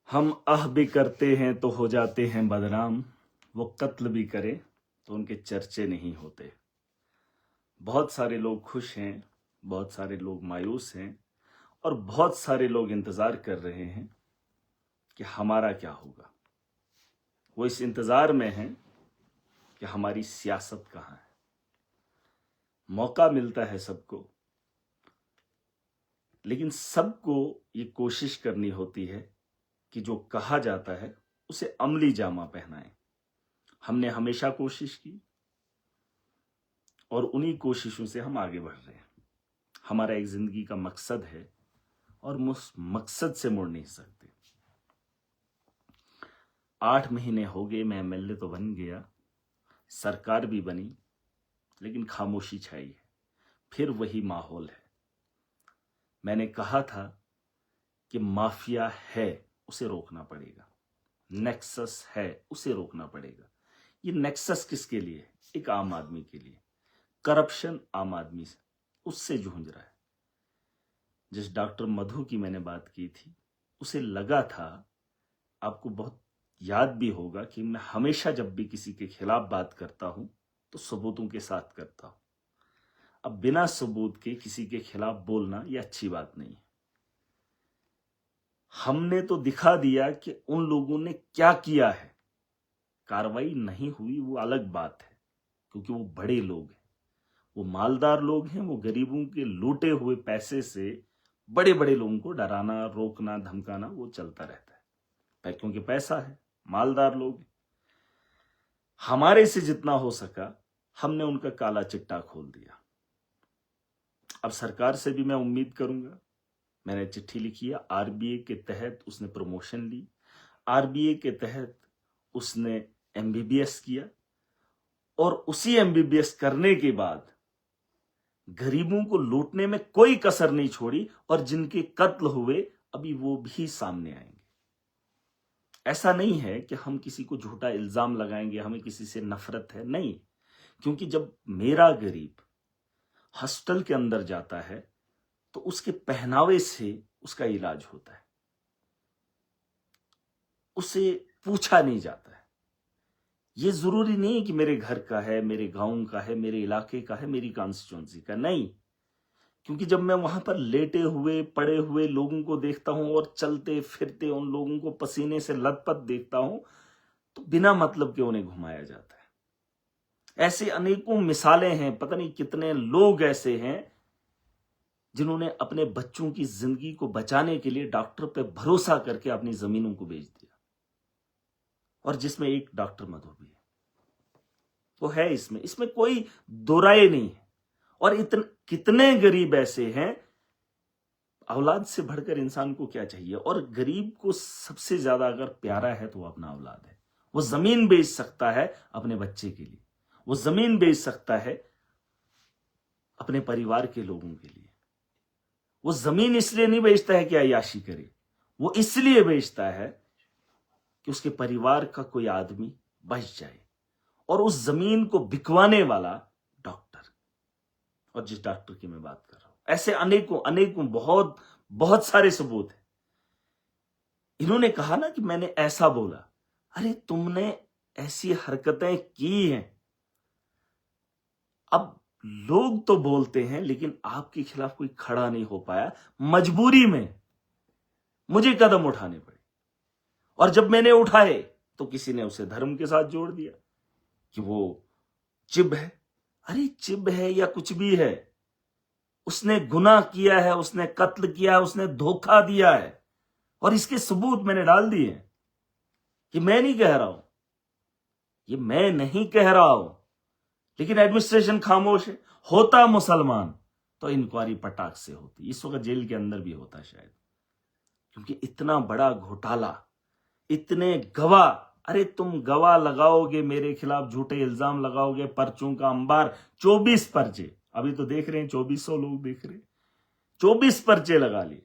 हम आह भी करते हैं तो हो जाते हैं बदनाम, वो कत्ल भी करे तो उनके चर्चे नहीं होते। बहुत सारे लोग खुश हैं, बहुत सारे लोग मायूस हैं और बहुत सारे लोग इंतज़ार कर रहे हैं कि हमारा क्या होगा। वो इस इंतज़ार में हैं कि हमारी सियासत कहाँ है। मौका मिलता है सबको, लेकिन सबको ये कोशिश करनी होती है कि जो कहा जाता है उसे अमली जामा पहनाएं। हमने हमेशा कोशिश की और उन्हीं कोशिशों से हम आगे बढ़ रहे हैं। हमारा एक जिंदगी का मकसद है और हम उस मकसद से मुड़ नहीं सकते। 8 महीने हो गए, मैं एमएलए तो बन गया, सरकार भी बनी, लेकिन खामोशी छाई है। फिर वही माहौल है। मैंने कहा था कि माफिया है, उसे रोकना पड़ेगा। नेक्सस है, उसे रोकना पड़ेगा। ये नेक्सस किसके लिए है? एक आम आदमी के लिए। करप्शन आम आदमी से उससे जूझ रहा है। जिस डॉक्टर मधु की मैंने बात की थी, उसे लगा था, आपको बहुत याद भी होगा कि मैं हमेशा जब भी किसी के खिलाफ बात करता हूं तो सबूतों के साथ करता हूं। अब बिना सबूत के किसी के खिलाफ बोलना यह अच्छी बात नहीं है। हमने तो दिखा दिया कि उन लोगों ने क्या किया है। कार्रवाई नहीं हुई वो अलग बात है, क्योंकि वो बड़े लोग हैं, वो मालदार लोग हैं। वो गरीबों के लूटे हुए पैसे से बड़े बड़े लोगों को डराना, रोकना, धमकाना वो चलता रहता है, क्योंकि पैसा है, मालदार लोग। हमारे से जितना हो सका हमने उनका काला चिट्टा खोल दिया। अब सरकार से भी मैं उम्मीद करूंगा। मैंने चिट्ठी लिखी है, आरबीए के तहत उसने प्रमोशन ली, आरबीए के तहत उसने एमबीबीएस किया और उसी एमबीबीएस करने के बाद गरीबों को लूटने में कोई कसर नहीं छोड़ी और जिनके कत्ल हुए अभी वो भी सामने आएंगे। ऐसा नहीं है कि हम किसी को झूठा इल्जाम लगाएंगे, हमें किसी से नफरत है, नहीं। क्योंकि जब मेरा गरीब हॉस्टल के अंदर जाता है तो उसके पहनावे से उसका इलाज होता है, उसे पूछा नहीं जाता है। यह जरूरी नहीं कि मेरे घर का है, मेरे गांव का है, मेरे इलाके का है, मेरी कॉन्स्टिट्यूंसी का, नहीं। क्योंकि जब मैं वहां पर लेटे हुए पड़े हुए लोगों को देखता हूं और चलते फिरते उन लोगों को पसीने से लथपथ देखता हूं तो बिना मतलब के उन्हें घुमाया जाता है। ऐसे अनेकों मिसालें हैं, पता नहीं कितने लोग ऐसे हैं जिन्होंने अपने बच्चों की जिंदगी को बचाने के लिए डॉक्टर पे भरोसा करके अपनी जमीनों को बेच दिया। और जिसमें एक डॉक्टर मधु भी है, वो है इसमें कोई दो राय नहीं है। और कितने गरीब ऐसे हैं। औलाद से बढ़कर इंसान को क्या चाहिए? और गरीब को सबसे ज्यादा अगर प्यारा है तो वो अपना औलाद है। वो जमीन बेच सकता है अपने बच्चे के लिए, वो जमीन बेच सकता है अपने परिवार के लोगों के लिए। वो जमीन इसलिए नहीं बेचता है कि अय्याशी करे, वो इसलिए बेचता है कि उसके परिवार का कोई आदमी बच जाए। और उस जमीन को बिकवाने वाला डॉक्टर, और जिस डॉक्टर की मैं बात कर रहा हूं, ऐसे अनेकों अनेकों बहुत बहुत सारे सबूत हैं। इन्होंने कहा ना कि मैंने ऐसा बोला। अरे तुमने ऐसी हरकतें की हैं। अब लोग तो बोलते हैं लेकिन आपके खिलाफ कोई खड़ा नहीं हो पाया। मजबूरी में मुझे कदम उठाने पड़े और जब मैंने उठाए तो किसी ने उसे धर्म के साथ जोड़ दिया कि वो चिब है। अरे चिब है या कुछ भी है, उसने गुनाह किया है, उसने कत्ल किया है, उसने धोखा दिया है और इसके सबूत मैंने डाल दिए हैं। कि मैं नहीं कह रहा हूं, ये मैं नहीं कह रहा हूं, लेकिन एडमिनिस्ट्रेशन खामोश है। होता मुसलमान तो इंक्वायरी पटाख से होती, इस वक्त जेल के अंदर भी होता शायद, क्योंकि इतना बड़ा घोटाला, इतने गवाह। अरे तुम गवाह लगाओगे मेरे खिलाफ, झूठे इल्जाम लगाओगे, पर्चों का अंबार, 24 पर्चे, अभी तो देख रहे हैं 2400 लोग देख रहे हैं, 24 पर्चे लगा लिए,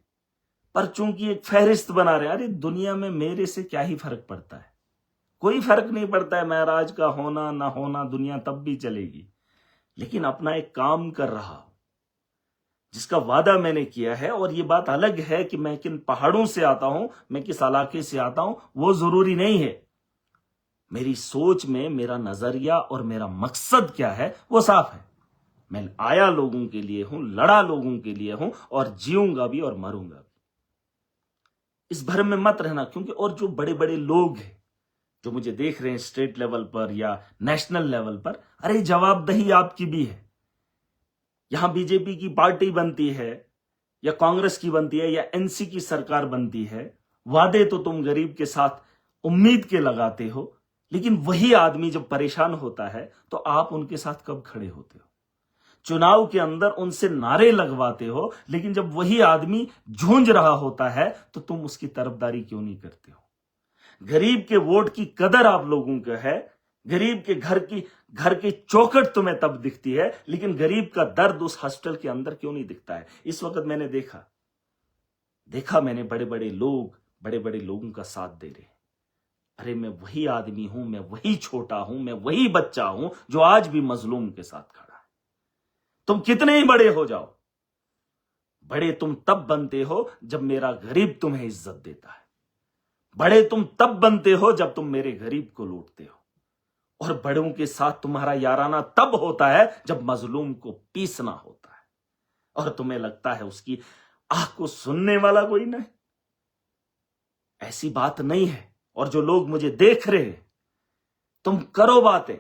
पर्चों की एक फहरिस्त बना रहे हैं। अरे दुनिया में मेरे से क्या ही फर्क पड़ता है? कोई फर्क नहीं पड़ता है महराज का होना ना होना, दुनिया तब भी चलेगी। लेकिन अपना एक काम कर रहा हूं, जिसका वादा मैंने किया है। और ये बात अलग है कि मैं किन पहाड़ों से आता हूं, मैं किस इलाके से आता हूं, वो जरूरी नहीं है। मेरी सोच में मेरा नजरिया और मेरा मकसद क्या है वो साफ है। मैं आया लोगों के लिए हूं, लड़ा लोगों के लिए हूं, और जीऊंगा भी और मरूंगा भी। इस भ्रम में मत रहना, क्योंकि और जो बड़े बड़े लोग हैं जो मुझे देख रहे हैं स्टेट लेवल पर या नेशनल लेवल पर, अरे जवाबदेही आपकी भी है। यहां बीजेपी की पार्टी बनती है या कांग्रेस की बनती है या एनसी की सरकार बनती है, वादे तो तुम गरीब के साथ उम्मीद के लगाते हो, लेकिन वही आदमी जब परेशान होता है तो आप उनके साथ कब खड़े होते हो? चुनाव के अंदर उनसे नारे लगवाते हो, लेकिन जब वही आदमी झूंझ रहा होता है तो तुम उसकी तरफदारी क्यों नहीं करते हो? गरीब के वोट की कदर आप लोगों को है, गरीब के घर की चौखट तुम्हें तब दिखती है, लेकिन गरीब का दर्द उस हॉस्टल के अंदर क्यों नहीं दिखता है? इस वक्त मैंने देखा मैंने बड़े बड़े लोगों का साथ दे रहे हैं। अरे मैं वही आदमी हूं, मैं वही छोटा हूं, मैं वही बच्चा हूं जो आज भी मजलूम के साथ खड़ा है। तुम कितने ही बड़े हो जाओ, बड़े तुम तब बनते हो जब मेरा गरीब तुम्हें इज्जत देता है। बड़े तुम तब बनते हो जब तुम मेरे गरीब को लूटते हो। और बड़ों के साथ तुम्हारा याराना तब होता है जब मजलूम को पीसना होता है और तुम्हें लगता है उसकी आह को सुनने वाला कोई नहीं। ऐसी बात नहीं है। और जो लोग मुझे देख रहे हैं, तुम करो बातें,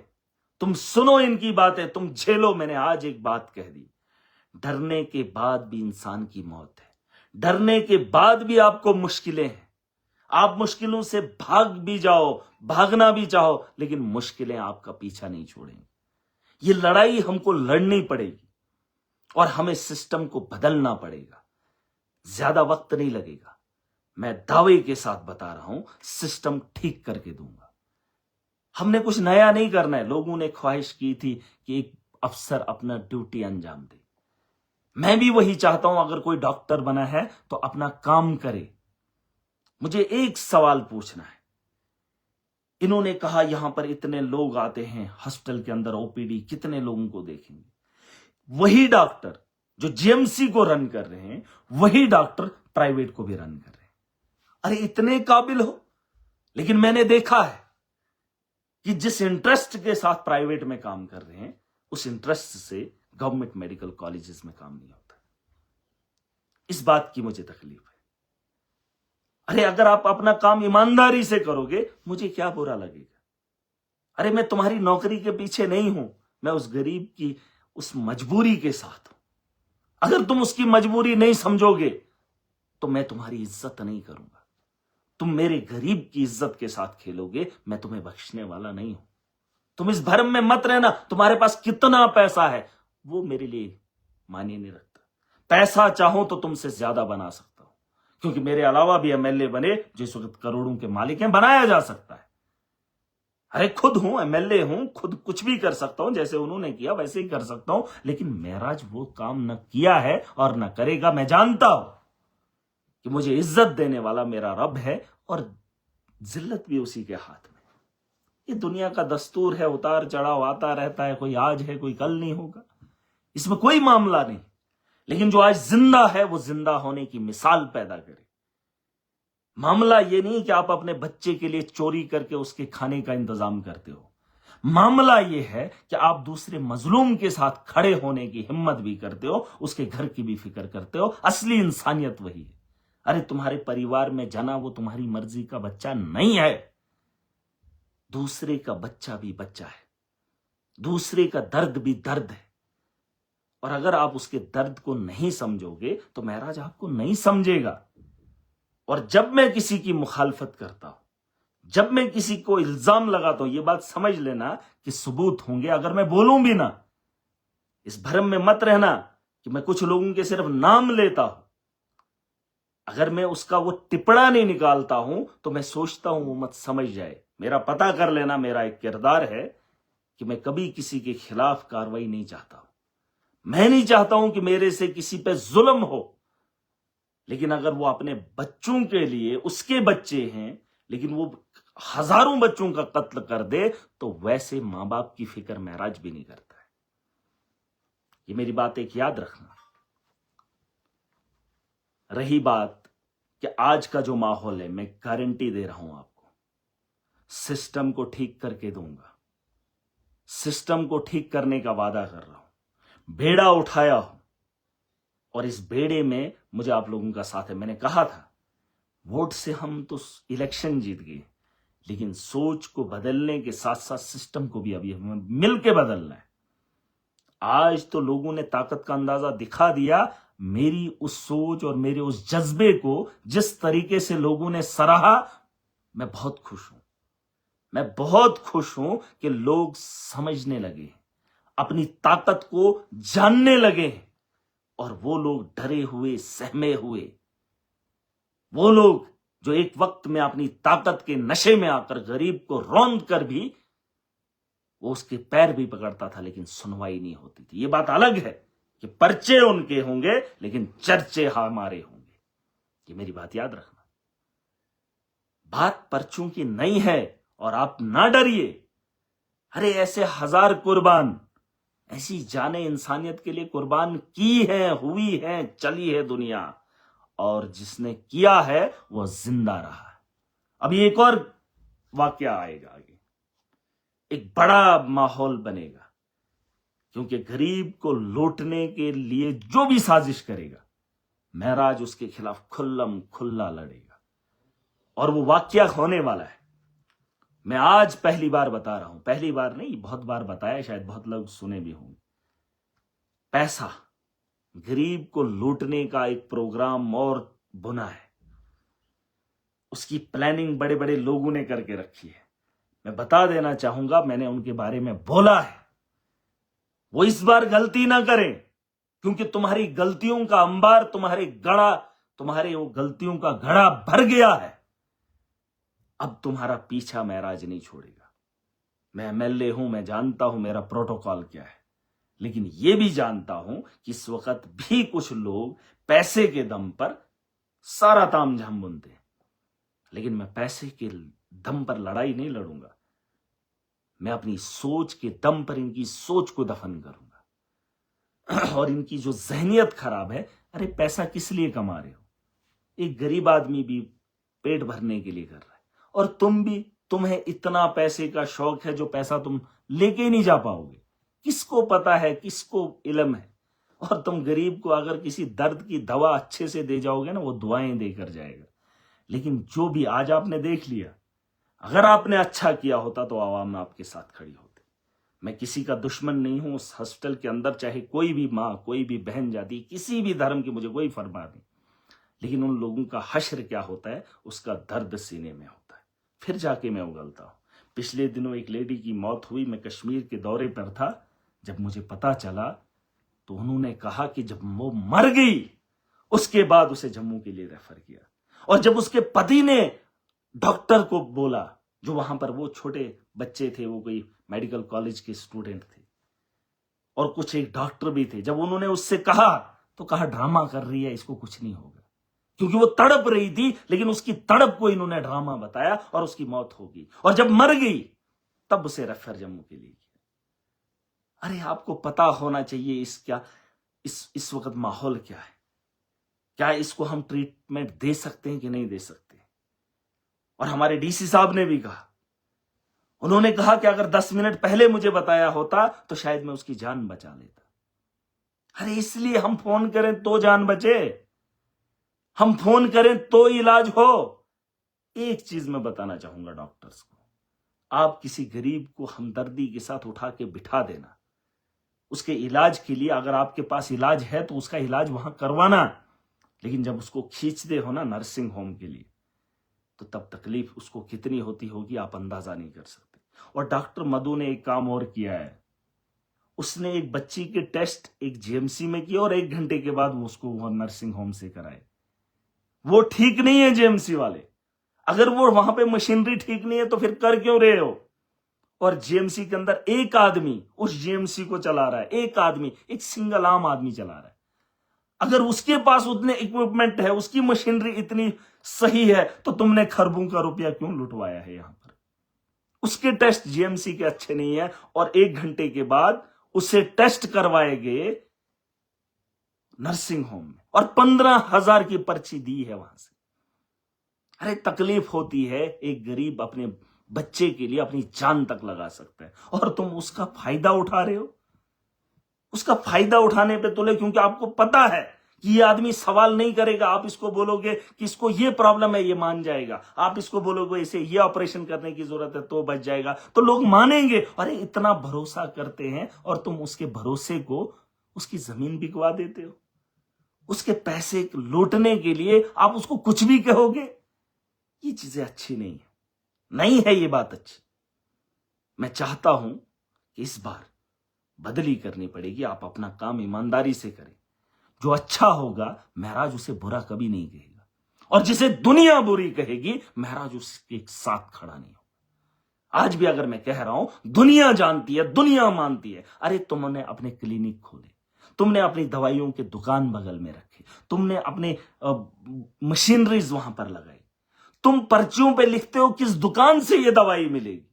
तुम सुनो इनकी बातें, तुम झेलो। मैंने आज एक बात कह दी, डरने के बाद भी इंसान की मौत है, डरने के बाद भी आपको मुश्किलें हैं। आप मुश्किलों से भाग भी जाओ, भागना भी चाहो, लेकिन मुश्किलें आपका पीछा नहीं छोड़ेंगी। ये लड़ाई हमको लड़नी पड़ेगी और हमें सिस्टम को बदलना पड़ेगा। ज्यादा वक्त नहीं लगेगा। मैं दावे के साथ बता रहा हूं, सिस्टम ठीक करके दूंगा। हमने कुछ नया नहीं करना है। लोगों ने ख्वाहिश की थी कि एक अफसर अपना ड्यूटी अंजाम दे। मैं भी वही चाहता हूं। अगर कोई डॉक्टर बना है तो अपना काम करे। मुझे एक सवाल पूछना है। इन्होंने कहा यहां पर इतने लोग आते हैं हॉस्टल के अंदर, ओपीडी कितने लोगों को देखेंगे? वही डॉक्टर जो जीएमसी को रन कर रहे हैं, वही डॉक्टर प्राइवेट को भी रन कर रहे हैं। अरे इतने काबिल हो, लेकिन मैंने देखा है कि जिस इंटरेस्ट के साथ प्राइवेट में काम कर रहे हैं, उस इंटरेस्ट से गवर्नमेंट मेडिकल कॉलेजेस में काम नहीं होता। इस बात की मुझे तकलीफ है। अरे अगर आप अपना काम ईमानदारी से करोगे, मुझे क्या बुरा लगेगा? अरे मैं तुम्हारी नौकरी के पीछे नहीं हूं, मैं उस गरीब की उस मजबूरी के साथ हूं। अगर तुम उसकी मजबूरी नहीं समझोगे तो मैं तुम्हारी इज्जत नहीं करूंगा। तुम मेरे गरीब की इज्जत के साथ खेलोगे, मैं तुम्हें बख्शने वाला नहीं हूं। तुम इस भरम में मत रहना तुम्हारे पास कितना पैसा है, वो मेरे लिए मायने नहीं रखता। पैसा चाहूं तो तुमसे ज्यादा बना सकता हूं, क्योंकि मेरे अलावा भी एमएलए बने जो इस वक्त करोड़ों के मालिक हैं, बनाया जा सकता है। अरे खुद हूं, एमएलए हूं, खुद कुछ भी कर सकता हूं, जैसे उन्होंने किया वैसे ही कर सकता हूं। लेकिन महराज वो काम न किया है और न करेगा। मैं जानता हूं कि मुझे इज्जत देने वाला मेरा रब है और जिल्लत भी उसी के हाथ में। ये दुनिया का दस्तूर है, उतार चढ़ाव आता रहता है। कोई आज है, कोई कल नहीं होगा, इसमें कोई मामला नहीं। लेकिन जो आज जिंदा है वो जिंदा होने की मिसाल पैदा करे। मामला ये नहीं कि आप अपने बच्चे के लिए चोरी करके उसके खाने का इंतजाम करते हो। मामला ये है कि आप दूसरे मजलूम के साथ खड़े होने की हिम्मत भी करते हो, उसके घर की भी फिक्र करते हो। असली इंसानियत वही है। अरे तुम्हारे परिवार में जना वो तुम्हारी मर्जी का बच्चा नहीं है। दूसरे का बच्चा भी बच्चा है, दूसरे का दर्द भी दर्द है। और अगर आप उसके दर्द को नहीं समझोगे तो महराज आपको नहीं समझेगा। और जब मैं किसी की मुखालफत करता हूं, जब मैं किसी को इल्जाम लगाता हूं, यह बात समझ लेना कि सबूत होंगे अगर मैं बोलूं भी ना। इस भरम में मत रहना कि मैं कुछ लोगों के सिर्फ नाम लेता हूं। अगर मैं उसका वो टिप्पणा नहीं निकालता हूं तो मैं सोचता हूं वो मत समझ जाए। मेरा पता कर लेना, मेरा एक किरदार है कि मैं कभी किसी के खिलाफ कार्रवाई नहीं चाहता हूं। मैं नहीं चाहता हूं कि मेरे से किसी पे जुल्म हो। लेकिन अगर वो अपने बच्चों के लिए, उसके बच्चे हैं लेकिन वो हजारों बच्चों का कत्ल कर दे, तो वैसे मां बाप की फिक्र महराज भी नहीं करता है। ये मेरी बात एक याद रखना। रही बात कि आज का जो माहौल है, मैं गारंटी दे रहा हूं आपको, सिस्टम को ठीक करके दूंगा। सिस्टम को ठीक करने का वादा कर रहा हूं। बेड़ा उठाया हूं और इस बेड़े में मुझे आप लोगों का साथ है। मैंने कहा था वोट से हम तो इलेक्शन जीत गए, लेकिन सोच को बदलने के साथ साथ सिस्टम को भी अभी हमें मिलकर बदलना है। आज तो लोगों ने ताकत का अंदाजा दिखा दिया। मेरी उस सोच और मेरे उस जज्बे को जिस तरीके से लोगों ने सराहा, मैं बहुत खुश हूं। मैं बहुत खुश हूं कि लोग समझने लगे, अपनी ताकत को जानने लगे। और वो लोग डरे हुए, सहमे हुए, वो लोग जो एक वक्त में अपनी ताकत के नशे में आकर गरीब को रौंद कर भी वो उसके पैर भी पकड़ता था, लेकिन सुनवाई नहीं होती थी। ये बात अलग है कि पर्चे उनके होंगे लेकिन चर्चे हमारे होंगे। ये मेरी बात याद रखना। बात पर्चों की नहीं है और आप ना डरिए। अरे ऐसे हजार कुर्बान, ऐसी जाने इंसानियत के लिए कुर्बान की है, हुई है, चली है दुनिया, और जिसने किया है वो जिंदा रहा है। अभी एक और वाकया आएगा आगे, एक बड़ा माहौल बनेगा, क्योंकि गरीब को लूटने के लिए जो भी साजिश करेगा, महराज उसके खिलाफ खुल्लम खुल्ला लड़ेगा। और वो वाकया होने वाला है। मैं आज पहली बार बता रहा हूं, पहली बार नहीं, बहुत बार बताया, शायद बहुत लोग सुने भी होंगे। पैसा, गरीब को लूटने का एक प्रोग्राम और बुना है। उसकी प्लानिंग बड़े बड़े लोगों ने करके रखी है। मैं बता देना चाहूंगा, मैंने उनके बारे में बोला है, वो इस बार गलती ना करें, क्योंकि तुम्हारी गलतियों का अंबार, तुम्हारे वो गलतियों का घड़ा भर गया है। अब तुम्हारा पीछा महराज नहीं छोड़ेगा। मैं एमएलए हूं, मैं जानता हूं मेरा प्रोटोकॉल क्या है, लेकिन यह भी जानता हूं कि इस वक्त भी कुछ लोग पैसे के दम पर सारा तामझाम बुनते हैं, लेकिन मैं पैसे के दम पर लड़ाई नहीं लड़ूंगा। मैं अपनी सोच के दम पर इनकी सोच को दफन करूंगा। और इनकी जो जहनियत खराब है, अरे पैसा किस लिए कमा रहे हो? एक गरीब आदमी भी पेट भरने के लिए कर रहा है, और तुम भी, तुम्हें इतना पैसे का शौक है जो पैसा तुम लेके ही नहीं जा पाओगे। किसको पता है, किसको इल्म है? और तुम गरीब को अगर किसी दर्द की दवा अच्छे से दे जाओगे ना, वो दुआएं देकर जाएगा। लेकिन जो भी आज आपने देख लिया, अगर आपने अच्छा किया होता तो आवाम आपके साथ खड़ी होती। मैं किसी का दुश्मन नहीं हूं। उस हॉस्पिटल के अंदर चाहे कोई भी मां, कोई भी बहन जाती, किसी भी धर्म की, मुझे कोई फरमा नहीं, लेकिन उन लोगों का हश्र क्या होता है, उसका दर्द सीने में होता है। फिर जाके मैं उगलता हूं। पिछले दिनों एक लेडी की मौत हुई, मैं कश्मीर के दौरे पर था। जब मुझे पता चला तो उन्होंने कहा कि जब वो मर गई उसके बाद उसे जम्मू के लिए रेफर किया। और जब उसके पति ने डॉक्टर को बोला, जो वहां पर वो छोटे बच्चे थे, वो कोई मेडिकल कॉलेज के स्टूडेंट थे और कुछ एक डॉक्टर भी थे, जब उन्होंने उससे कहा तो कहा ड्रामा कर रही है, इसको कुछ नहीं होगा। क्योंकि वो तड़प रही थी, लेकिन उसकी तड़प को इन्होंने ड्रामा बताया और उसकी मौत हो गई। और जब मर गई तब उसे रेफर जम्मू के लिए किया। अरे आपको पता होना चाहिए इस वक्त माहौल क्या है, क्या इसको हम ट्रीटमेंट दे सकते हैं कि नहीं दे सकते। और हमारे डीसी साहब ने भी कहा, उन्होंने कहा कि अगर 10 मिनट पहले मुझे बताया होता तो शायद मैं उसकी जान बचा लेता। अरे इसलिए हम फोन करें तो जान बचे, हम फोन करें तो इलाज हो। एक चीज मैं बताना चाहूंगा डॉक्टर्स को, आप किसी गरीब को हमदर्दी के साथ उठा के बिठा देना, उसके इलाज के लिए, अगर आपके पास इलाज है तो उसका इलाज वहां करवाना, लेकिन जब उसको खींचते हो ना नर्सिंग होम के लिए, तो तब तकलीफ उसको कितनी होती होगी आप अंदाजा नहीं कर सकते। और डॉक्टर मधु ने एक काम और किया है, उसने एक बच्ची के टेस्ट एक जीएमसी में किए और 1 घंटे के बाद वो उसको वहां नर्सिंग होम से कराए। वो ठीक नहीं है जीएमसी वाले, अगर वो वहां पे मशीनरी ठीक नहीं है तो फिर कर क्यों रहे हो? और जीएमसी के अंदर एक आदमी उस जीएमसी को चला रहा है, एक आदमी, एक सिंगल आम आदमी चला रहा है। अगर उसके पास उतने इक्विपमेंट है, उसकी मशीनरी इतनी सही है, तो तुमने खरबों का रुपया क्यों लुटवाया है यहां पर? उसके टेस्ट जीएमसी के अच्छे नहीं है और 1 घंटे के बाद उसे टेस्ट करवाए गए नर्सिंग होम में, और 15,000 की पर्ची दी है वहां से। अरे तकलीफ होती है, एक गरीब अपने बच्चे के लिए अपनी जान तक लगा सकता है, और तुम उसका फायदा उठा रहे हो। उसका फायदा उठाने पे तुले, क्योंकि आपको पता है कि ये आदमी सवाल नहीं करेगा। आप इसको बोलोगे कि इसको ये प्रॉब्लम है, ये मान जाएगा। आप इसको बोलोगे इसे ये ऑपरेशन करने की जरूरत है तो बच जाएगा, तो लोग मानेंगे। अरे इतना भरोसा करते हैं, और तुम उसके भरोसे को उसकी जमीन बिकवा देते हो। उसके पैसे लूटने के लिए आप उसको कुछ भी कहोगे। ये चीजें अच्छी नहीं है, नहीं है ये बात अच्छी। मैं चाहता हूं कि इस बार बदली करनी पड़ेगी। आप अपना काम ईमानदारी से करें। जो अच्छा होगा महराज उसे बुरा कभी नहीं कहेगा, और जिसे दुनिया बुरी कहेगी महराज उसके साथ खड़ा नहीं होगा। आज भी अगर मैं कह रहा हूं, दुनिया जानती है, दुनिया मानती है। अरे तुमने अपने क्लिनिक खोले, तुमने अपनी दवाइयों के दुकान बगल में रखे, तुमने अपने मशीनरीज वहां पर लगाई, तुम पर्चियों पे लिखते हो किस दुकान से ये दवाई मिलेगी।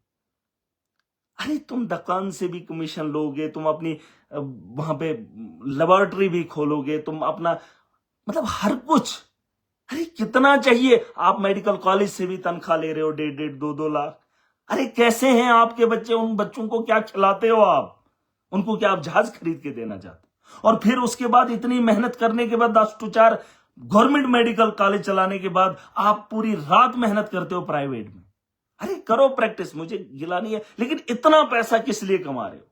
अरे तुम दुकान से भी कमीशन लोगे, तुम अपनी वहां पे लेबोरेटरी भी खोलोगे, तुम अपना मतलब हर कुछ। अरे कितना चाहिए। आप मेडिकल कॉलेज से भी तनख्वाह ले रहे हो 1.5 2 लाख। अरे कैसे हैं आपके बच्चे? उन बच्चों को क्या खिलाते हो आप? उनको क्या आप जहाज खरीद के देना चाहते हो? और फिर उसके बाद इतनी मेहनत करने के बाद 10 to 4 गवर्नमेंट मेडिकल कॉलेज चलाने के बाद आप पूरी रात मेहनत करते हो प्राइवेट में। अरे करो प्रैक्टिस, मुझे गिला नहीं है, लेकिन इतना पैसा किस लिए कमा रहे हो?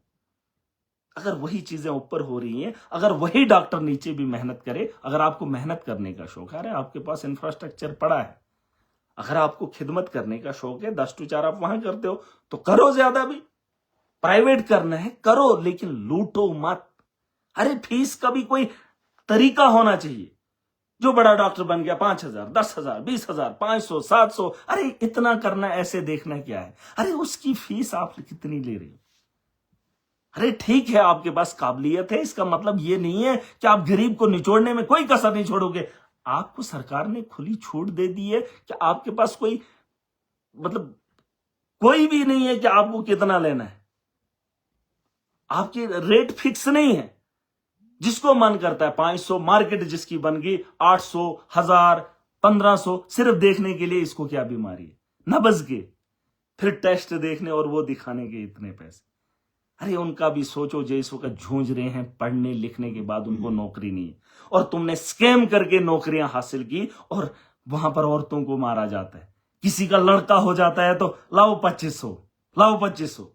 अगर वही चीजें ऊपर हो रही हैं, अगर वही डॉक्टर नीचे भी मेहनत करे, अगर आपको मेहनत करने का शौक है, आपके पास इंफ्रास्ट्रक्चर पड़ा है, अगर आपको खिदमत करने का शौक है, 10 to 4 आप वहां करते हो तो करो। ज्यादा भी प्राइवेट करना है करो, लेकिन लूटो मत। अरे फीस का भी कोई तरीका होना चाहिए। जो बड़ा डॉक्टर बन गया 5,000 10,000 20,000 500 700, अरे इतना करना, ऐसे देखना क्या है? अरे उसकी फीस आप कितनी ले रही हो? अरे ठीक है आपके पास काबिलियत है, इसका मतलब ये नहीं है कि आप गरीब को निचोड़ने में कोई कसर नहीं छोड़ोगे। आपको सरकार ने खुली छूट दे दी है कि आपके पास कोई मतलब कोई भी नहीं है कि आपको कितना लेना है। आपकी रेट फिक्स नहीं है। जिसको मन करता है 500, मार्केट जिसकी बन गई 800 1000 1500, सिर्फ देखने के लिए इसको क्या बीमारी है, नब्ज के, फिर टेस्ट देखने और वो दिखाने के इतने पैसे। अरे उनका भी सोचो, जैसों का जूझ रहे हैं, पढ़ने लिखने के बाद उनको नौकरी नहीं है, और तुमने स्कैम करके नौकरियां हासिल की, और वहां पर औरतों को मारा जाता है। किसी का लड़का हो जाता है तो लाओ 2500, लाओ 2500।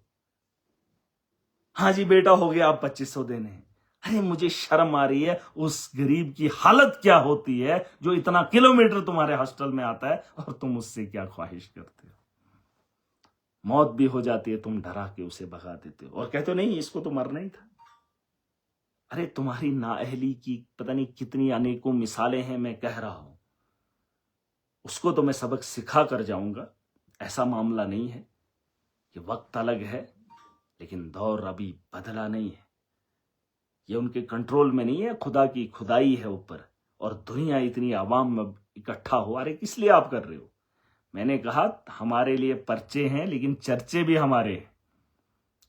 हाँ जी बेटा हो गया, आप 2500 देने हैं। अरे मुझे शर्म आ रही है। उस गरीब की हालत क्या होती है जो इतना किलोमीटर तुम्हारे हॉस्टल में आता है, और तुम उससे क्या ख्वाहिश करते हो? मौत भी हो जाती है, तुम डरा के उसे भगा देते हो और कहते हो नहीं इसको तो मरना ही था। अरे तुम्हारी नाअहली की पता नहीं कितनी अनेकों मिसालें हैं। मैं कह रहा हूं उसको तो मैं सबक सिखा कर जाऊंगा। ऐसा मामला नहीं है कि वक्त अलग है लेकिन दौर अभी बदला नहीं है। ये उनके कंट्रोल में नहीं है, खुदा की खुदाई है ऊपर, और दुनिया इतनी आवाम में इकट्ठा हो। अरे किस लिए आप कर रहे हो? मैंने कहा हमारे लिए पर्चे हैं लेकिन चर्चे भी हमारे हैं।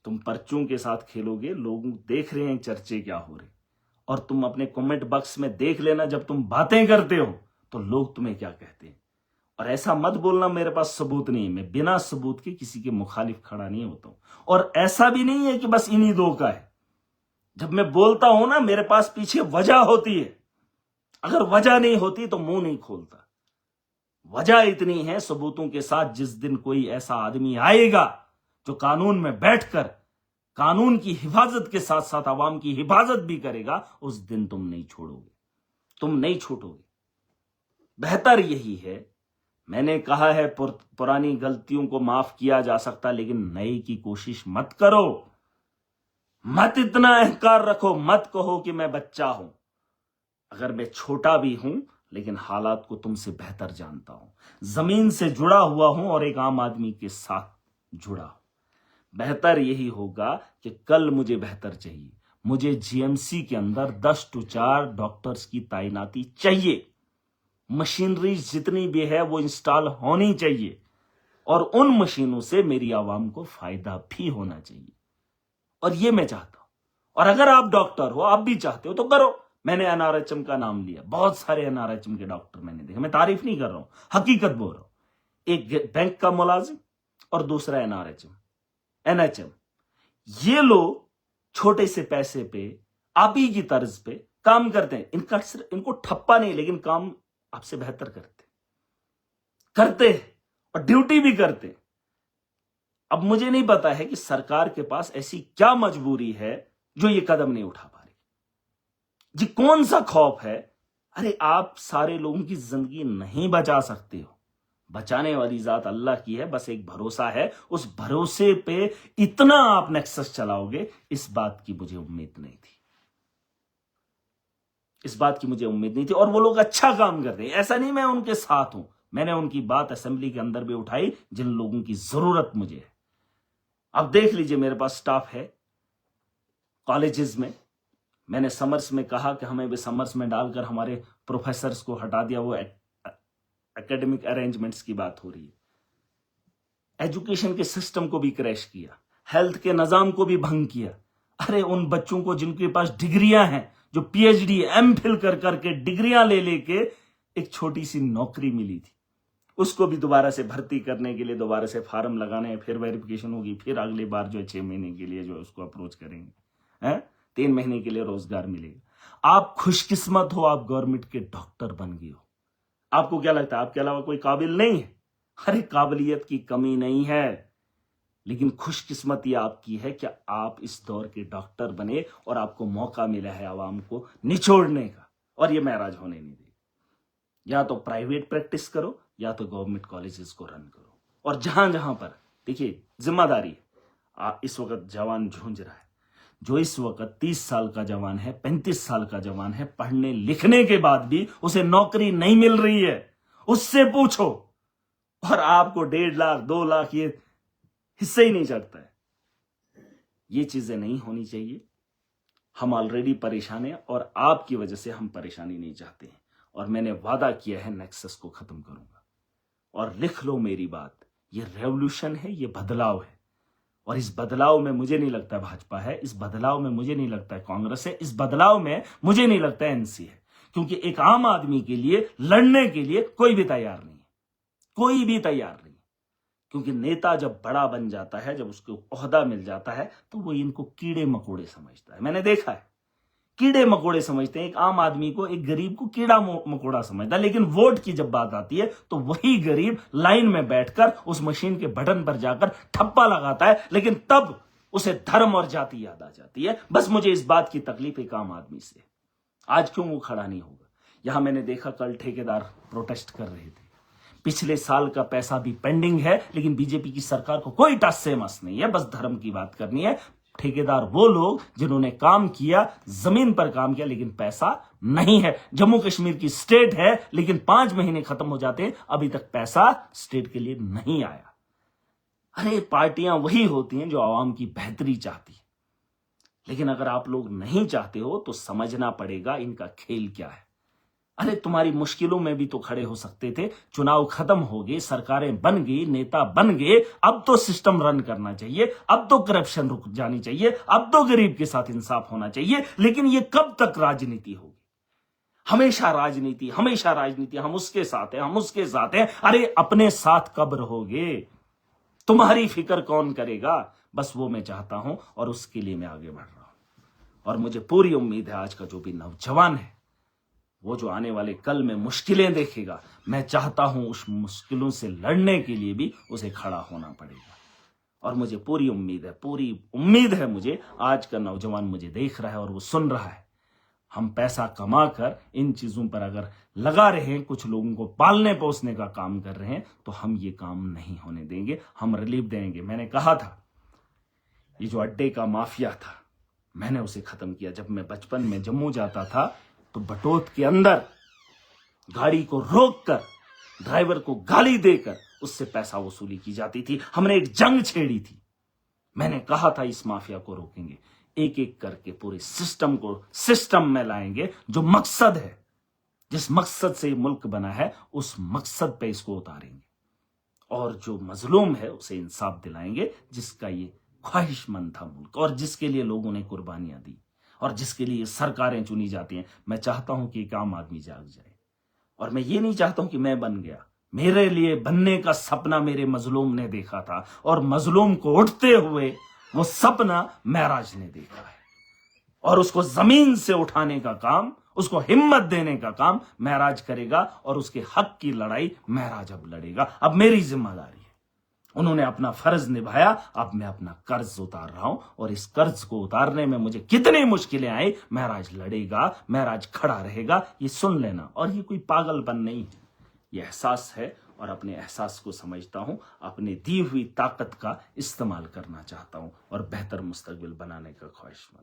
तुम पर्चों के साथ खेलोगे, लोग देख रहे हैं चर्चे क्या हो रहे, और तुम अपने कमेंट बॉक्स में देख लेना जब तुम बातें करते हो तो लोग तुम्हें क्या कहते हैं। और ऐसा मत बोलना मेरे पास सबूत नहीं है, मैं बिना सबूत के किसी के मुखालिफ खड़ा नहीं होता हूं। और ऐसा भी नहीं है कि बस इन्हीं दो का है। जब मैं बोलता हूं ना, मेरे पास पीछे वजह होती है। अगर वजह नहीं होती तो मुंह नहीं खोलता। वजह इतनी है सबूतों के साथ, जिस दिन कोई ऐसा आदमी आएगा जो कानून में बैठकर कानून की हिफाजत के साथ साथ आवाम की हिफाजत भी करेगा, उस दिन तुम नहीं छोड़ोगे, तुम नहीं छूटोगे। बेहतर यही है, मैंने कहा है पुरानी गलतियों को माफ किया जा सकता, लेकिन नए की कोशिश मत करो। मत इतना अहंकार रखो, मत कहो कि मैं बच्चा हूं। अगर मैं छोटा भी हूं लेकिन हालात को तुमसे बेहतर जानता हूं, जमीन से जुड़ा हुआ हूं और एक आम आदमी के साथ जुड़ा हूं। बेहतर यही होगा कि कल मुझे बेहतर चाहिए। मुझे जीएमसी के अंदर 10 to 4 डॉक्टर्स की तैनाती चाहिए। मशीनरी जितनी भी है वो इंस्टॉल होनी चाहिए, और उन मशीनों से मेरी आवाम को फायदा भी होना चाहिए। और ये मैं चाहता हूं। और अगर आप डॉक्टर हो, आप भी चाहते हो तो करो। मैंने एनआरएचएम का नाम लिया, बहुत सारे एनआरएचएम के डॉक्टर मैंने देखे, मैं तारीफ नहीं कर रहा हूं, हकीकत बोल रहा हूं। एक बैंक का मुलाजिम और दूसरा एनएचएम, ये लोग छोटे से पैसे पे आप ही की तर्ज पे काम करते हैं। इनको ठप्पा नहीं, लेकिन काम आपसे बेहतर करते और ड्यूटी भी करते। अब मुझे नहीं पता है कि सरकार के पास ऐसी क्या मजबूरी है जो ये कदम नहीं उठा पा रही। जी कौन सा खौफ है? अरे आप सारे लोगों की जिंदगी नहीं बचा सकते हो, बचाने वाली जात अल्लाह की है, बस एक भरोसा है, उस भरोसे पे इतना आप नेक्सस चलाओगे, इस बात की मुझे उम्मीद नहीं थी, इस बात की मुझे उम्मीद नहीं थी। और वो लोग अच्छा काम कर रहे हैं, ऐसा नहीं मैं उनके साथ हूं, मैंने उनकी बात असेंबली के अंदर भी उठाई जिन लोगों की जरूरत मुझे है। अब देख लीजिए, मेरे पास स्टाफ है कॉलेजेस में, मैंने समर्स में कहा कि हमें भी समर्स में डालकर हमारे प्रोफेसर्स को हटा दिया, वो एकेडमिक अरेंजमेंट्स की बात हो रही है। एजुकेशन के सिस्टम को भी क्रैश किया, हेल्थ के निजाम को भी भंग किया। अरे उन बच्चों को जिनके पास डिग्रियां हैं, जो पीएचडी एमफिल कर करके डिग्रियां ले लेके एक छोटी सी नौकरी मिली थी, उसको भी दोबारा से भर्ती करने के लिए दोबारा से फार्म लगाने हैं, फिर वेरिफिकेशन होगी, फिर अगली बार जो है 6 महीने के लिए जो उसको अप्रोच करेंगे, हैं 3 महीने के लिए रोजगार मिलेगा। आप खुशकिस्मत हो, आप गवर्नमेंट के डॉक्टर बन गए हो। आपको क्या लगता है आपके अलावा कोई काबिल नहीं है? अरे काबिलियत की कमी नहीं है, लेकिन खुशकिस्मती आपकी है कि आप इस दौर के डॉक्टर बने और आपको मौका मिला है आवाम को निचोड़ने का, और ये महराज होने नहीं देगा। या तो प्राइवेट प्रैक्टिस करो या तो गवर्नमेंट कॉलेजेस को रन करो। और जहां जहां पर देखिए जिम्मेदारी, इस वक्त जवान झूंझ रहा है, जो इस वक्त 30 साल का जवान है, 35 साल का जवान है, पढ़ने लिखने के बाद भी उसे नौकरी नहीं मिल रही है, उससे पूछो, और आपको 1.5 लाख 2 लाख ये हिस्से ही नहीं चढ़ता है। ये चीजें नहीं होनी चाहिए। हम ऑलरेडी परेशान हैं और आपकी वजह से हम परेशानी नहीं चाहते हैं, और मैंने वादा किया है नेक्सस को खत्म करूंगा। और लिख लो मेरी बात, ये रेवोल्यूशन है, ये बदलाव है, और इस बदलाव में मुझे नहीं लगता भाजपा है, इस बदलाव में मुझे नहीं लगता कांग्रेस है, इस बदलाव में मुझे नहीं लगता एनसी है, क्योंकि एक आम आदमी के लिए लड़ने के लिए कोई भी तैयार नहीं है, कोई भी तैयार नहीं। क्योंकि नेता जब बड़ा बन जाता है, जब उसको ओहदा मिल जाता है, तो वो इनको कीड़े मकोड़े समझता है। मैंने देखा है, कीड़े मकोड़े समझते हैं। एक आम आदमी को, एक गरीब को कीड़ा मकोड़ा समझता है, लेकिन वोट की जब बात आती है तो वही गरीब लाइन में बैठकर उस मशीन के बटन पर जाकर ठप्पा लगाता है, लेकिन तब उसे धर्म और जाति याद आ जाती है। बस मुझे इस बात की तकलीफ एक आम आदमी से, आज क्यों वो खड़ा नहीं होगा। यहां मैंने देखा कल ठेकेदार प्रोटेस्ट कर रहे थे, पिछले साल का पैसा भी पेंडिंग है, लेकिन बीजेपी की सरकार को कोई टस से मस नहीं है, बस धर्म की बात करनी है। ठेकेदार वो लोग जिन्होंने काम किया, जमीन पर काम किया, लेकिन पैसा नहीं है। जम्मू कश्मीर की स्टेट है, लेकिन 5 महीने खत्म हो जाते हैं, अभी तक पैसा स्टेट के लिए नहीं आया। अरे पार्टियां वही होती हैं जो आवाम की बेहतरी चाहती, लेकिन अगर आप लोग नहीं चाहते हो तो समझना पड़ेगा इनका खेल क्या है। अरे तुम्हारी मुश्किलों में भी तो खड़े हो सकते थे। चुनाव खत्म हो गए, सरकारें बन गई, नेता बन गए, अब तो सिस्टम रन करना चाहिए, अब तो करप्शन रुक जानी चाहिए, अब तो गरीब के साथ इंसाफ होना चाहिए। लेकिन ये कब तक राजनीति होगी? हमेशा राजनीति, हमेशा राजनीति, हम उसके साथ हैं, हम उसके साथ हैं। अरे अपने साथ कब रहोगे? तुम्हारी फिक्र कौन करेगा? बस वो मैं चाहता हूं, और उसके लिए मैं आगे बढ़ रहा हूं। और मुझे पूरी उम्मीद है आज का जो भी नौजवान है, वो जो आने वाले कल में मुश्किलें देखेगा, मैं चाहता हूं उस मुश्किलों से लड़ने के लिए भी उसे खड़ा होना पड़ेगा। और मुझे पूरी उम्मीद है मुझे, आज का नौजवान मुझे देख रहा है और वो सुन रहा है। हम पैसा कमाकर इन चीजों पर अगर लगा रहे हैं, कुछ लोगों को पालने पोसने का काम कर रहे हैं, तो हम ये काम नहीं होने देंगे, हम रिलीफ देंगे। मैंने कहा था ये जो अड्डे का माफिया था, मैंने उसे खत्म किया। जब मैं बचपन में जम्मू जाता था तो बटोत के अंदर गाड़ी को रोककर ड्राइवर को गाली देकर उससे पैसा वसूली की जाती थी। हमने एक जंग छेड़ी थी। मैंने कहा था इस माफिया को रोकेंगे, एक एक करके पूरे सिस्टम को सिस्टम में लाएंगे। जो मकसद है, जिस मकसद से ये मुल्क बना है, उस मकसद पे इसको उतारेंगे, और जो मजलूम है उसे इंसाफ दिलाएंगे, जिसका ये ख्वाहिशमंद था मुल्क, और जिसके लिए लोगों ने कुर्बानियां दी। और जिसके लिए सरकारें चुनी जाती हैं। मैं चाहता हूं कि एक आम आदमी जाग जाए, और मैं ये नहीं चाहता हूं कि मैं बन गया। मेरे लिए बनने का सपना मेरे मजलूम ने देखा था, और मजलूम को उठते हुए वो सपना महराज ने देखा है, और उसको जमीन से उठाने का काम, उसको हिम्मत देने का काम महराज करेगा, और उसके हक की लड़ाई महराज अब लड़ेगा। अब मेरी जिम्मेदारी है। उन्होंने अपना फर्ज निभाया, अब मैं अपना कर्ज उतार रहा हूं, और इस कर्ज को उतारने में मुझे कितनी मुश्किलें आई, महराज लड़ेगा, महराज खड़ा रहेगा, ये सुन लेना। और ये कोई पागलपन नहीं है, ये एहसास है, और अपने एहसास को समझता हूं, अपनी दी हुई ताकत का इस्तेमाल करना चाहता हूं, और बेहतर मुस्तकबिल बनाने का ख्वाहिशमंद।